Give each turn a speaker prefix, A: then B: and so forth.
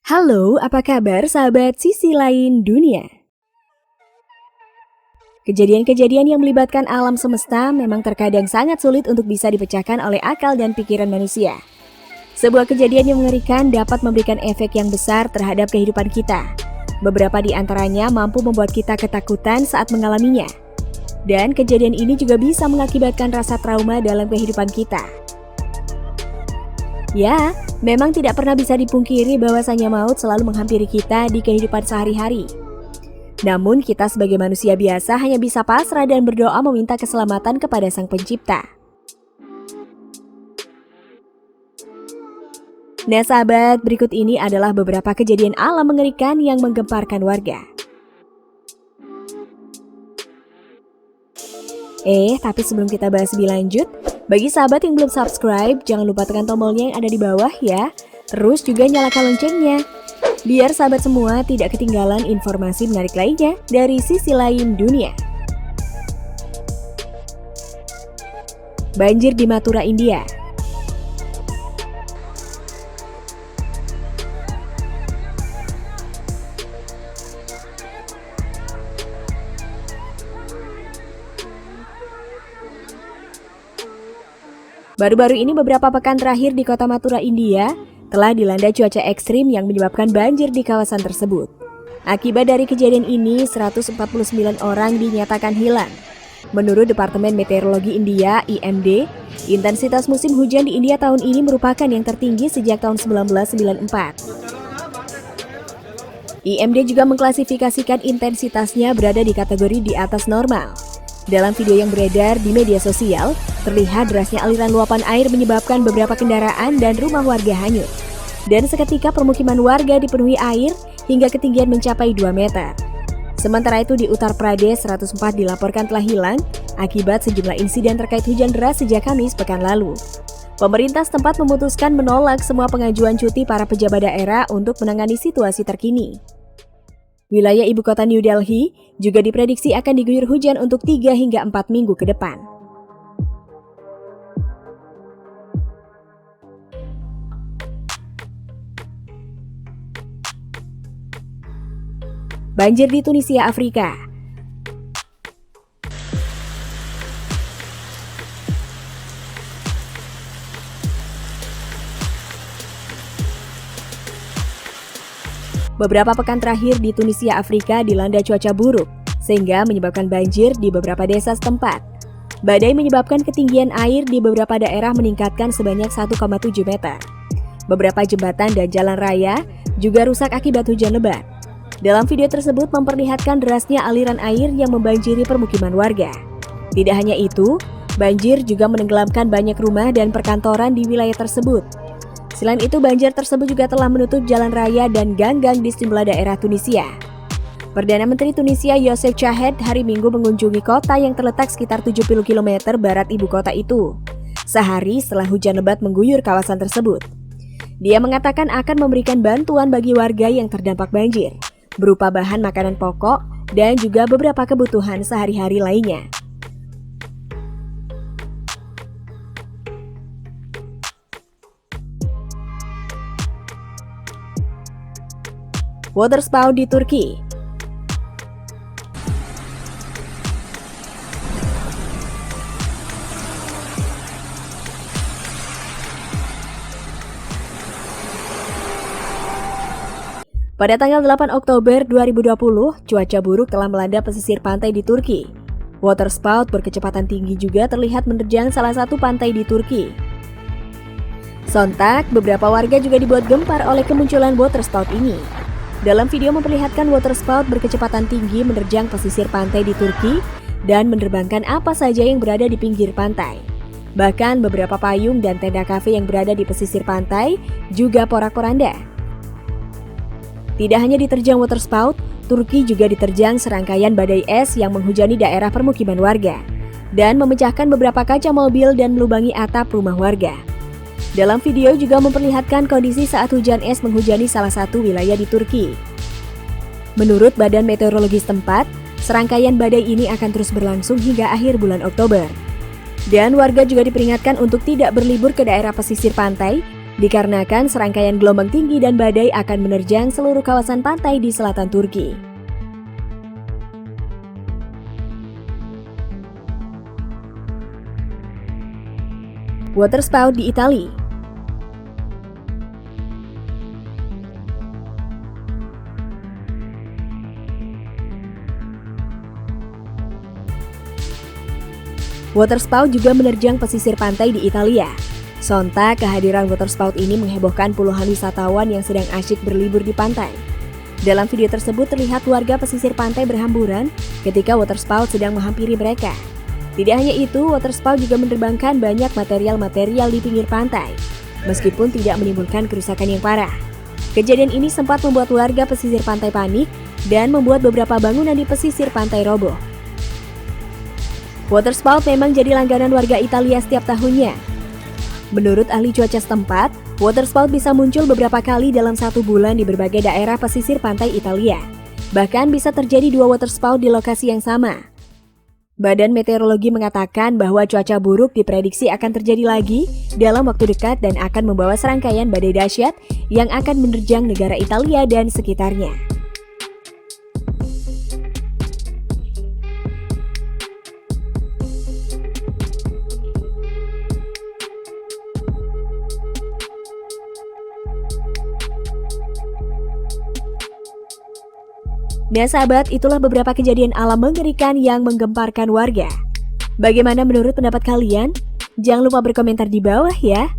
A: Halo, apa kabar sahabat sisi lain dunia? Kejadian-kejadian yang melibatkan alam semesta memang terkadang sangat sulit untuk bisa dipecahkan oleh akal dan pikiran manusia. Sebuah kejadian yang mengerikan dapat memberikan efek yang besar terhadap kehidupan kita. Beberapa di antaranya mampu membuat kita ketakutan saat mengalaminya. Dan kejadian ini juga bisa mengakibatkan rasa trauma dalam kehidupan kita. Ya, memang tidak pernah bisa dipungkiri bahwasanya maut selalu menghampiri kita di kehidupan sehari-hari. Namun kita sebagai manusia biasa hanya bisa pasrah dan berdoa meminta keselamatan kepada Sang Pencipta. Nah sahabat, berikut ini adalah beberapa kejadian alam mengerikan yang menggemparkan warga. Tapi sebelum kita bahas lebih lanjut, bagi sahabat yang belum subscribe, jangan lupa tekan tombolnya yang ada di bawah ya. Terus juga nyalakan loncengnya, biar sahabat semua tidak ketinggalan informasi menarik lainnya dari sisi lain dunia. Banjir di Mathura, India. Baru-baru ini beberapa pekan terakhir di kota Mathura, India, telah dilanda cuaca ekstrim yang menyebabkan banjir di kawasan tersebut. Akibat dari kejadian ini, 149 orang dinyatakan hilang. Menurut Departemen Meteorologi India, IMD, intensitas musim hujan di India tahun ini merupakan yang tertinggi sejak tahun 1994. IMD juga mengklasifikasikan intensitasnya berada di kategori di atas normal. Dalam video yang beredar di media sosial, terlihat derasnya aliran luapan air menyebabkan beberapa kendaraan dan rumah warga hanyut. Dan seketika permukiman warga dipenuhi air hingga ketinggian mencapai 2 meter. Sementara itu di Uttar Pradesh, 104 dilaporkan telah hilang akibat sejumlah insiden terkait hujan deras sejak Kamis pekan lalu. Pemerintah setempat memutuskan menolak semua pengajuan cuti para pejabat daerah untuk menangani situasi terkini. Wilayah ibu kota New Delhi juga diprediksi akan diguyur hujan untuk 3 hingga 4 minggu ke depan. Banjir di Tunisia, Afrika. Beberapa pekan terakhir di Tunisia, Afrika dilanda cuaca buruk, sehingga menyebabkan banjir di beberapa desa setempat. Badai menyebabkan ketinggian air di beberapa daerah meningkatkan sebanyak 1,7 meter. Beberapa jembatan dan jalan raya juga rusak akibat hujan lebat. Dalam video tersebut memperlihatkan derasnya aliran air yang membanjiri permukiman warga. Tidak hanya itu, banjir juga menenggelamkan banyak rumah dan perkantoran di wilayah tersebut. Selain itu, banjir tersebut juga telah menutup jalan raya dan gang-gang di sejumlah daerah Tunisia. Perdana Menteri Tunisia Youssef Chahed hari Minggu mengunjungi kota yang terletak sekitar 70 km barat ibu kota itu, sehari setelah hujan lebat mengguyur kawasan tersebut. Dia mengatakan akan memberikan bantuan bagi warga yang terdampak banjir, berupa bahan makanan pokok dan juga beberapa kebutuhan sehari-hari lainnya. Waterspout di Turki. Pada tanggal 8 Oktober 2020, cuaca buruk telah melanda pesisir pantai di Turki. Waterspout berkecepatan tinggi juga terlihat menerjang salah satu pantai di Turki. Sontak, beberapa warga juga dibuat gempar oleh kemunculan waterspout ini. Dalam video memperlihatkan waterspout berkecepatan tinggi menerjang pesisir pantai di Turki dan menerbangkan apa saja yang berada di pinggir pantai. Bahkan beberapa payung dan tenda kafe yang berada di pesisir pantai juga porak-poranda. Tidak hanya diterjang waterspout, Turki juga diterjang serangkaian badai es yang menghujani daerah permukiman warga dan memecahkan beberapa kaca mobil dan melubangi atap rumah warga. Dalam video juga memperlihatkan kondisi saat hujan es menghujani salah satu wilayah di Turki. Menurut Badan Meteorologi setempat, serangkaian badai ini akan terus berlangsung hingga akhir bulan Oktober. Dan warga juga diperingatkan untuk tidak berlibur ke daerah pesisir pantai dikarenakan serangkaian gelombang tinggi dan badai akan menerjang seluruh kawasan pantai di selatan Turki. Waterspout di Italia. Waterspout juga menerjang pesisir pantai di Italia. Sontak, kehadiran waterspout ini menghebohkan puluhan wisatawan yang sedang asyik berlibur di pantai. Dalam video tersebut terlihat warga pesisir pantai berhamburan ketika waterspout sedang menghampiri mereka. Tidak hanya itu, waterspout juga menerbangkan banyak material-material di pinggir pantai, meskipun tidak menimbulkan kerusakan yang parah. Kejadian ini sempat membuat warga pesisir pantai panik dan membuat beberapa bangunan di pesisir pantai roboh. Waterspout memang jadi langganan warga Italia setiap tahunnya. Menurut ahli cuaca setempat, waterspout bisa muncul beberapa kali dalam 1 bulan di berbagai daerah pesisir pantai Italia. Bahkan bisa terjadi 2 waterspout di lokasi yang sama. Badan Meteorologi mengatakan bahwa cuaca buruk diprediksi akan terjadi lagi dalam waktu dekat dan akan membawa serangkaian badai dahsyat yang akan menerjang negara Italia dan sekitarnya. Nah sahabat, itulah beberapa kejadian alam mengerikan yang menggemparkan warga. Bagaimana menurut pendapat kalian? Jangan lupa berkomentar di bawah ya.